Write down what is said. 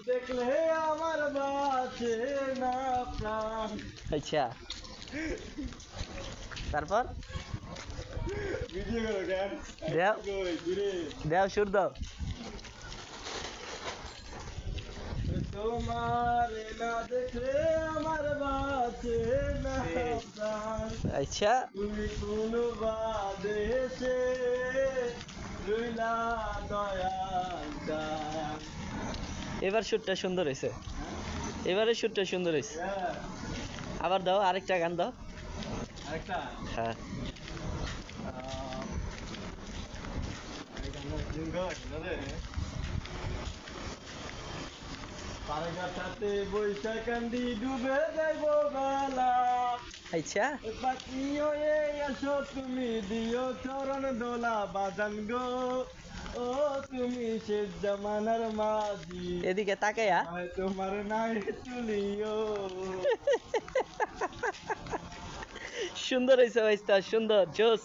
দেখলে আমার বাঁচে না প্রাণ। আচ্ছা, তারপর ভিডিও করো কেন? দেও ঘুরে দেও সুর দাও। তোমার না দেখলে আমার বাঁচে না প্রাণ। আচ্ছা, তুমি কোন বাদেশে রইলা দয়াল গান। এবার সুরটা সুন্দর হয়েছে, এবারে সুরটা সুন্দর হয়েছে। হ্যাঁ, আবার দাও, আরেকটা গান দাও। আরেকটা হ্যাঁ, পারগাছাতে বৈশাখান্দি ডুবে যাইব বেলা। আচ্ছা, বাকি হয়ে এসো তুমি দিও চরণ দোলা বাজান গো। ও তুমি শেষ জামানার মাঝি, এদিকে তাকাইয়া আয় তোমার নাই তুলিও। সুন্দর হয়েছে ভাইস্তা, সুন্দর জোস।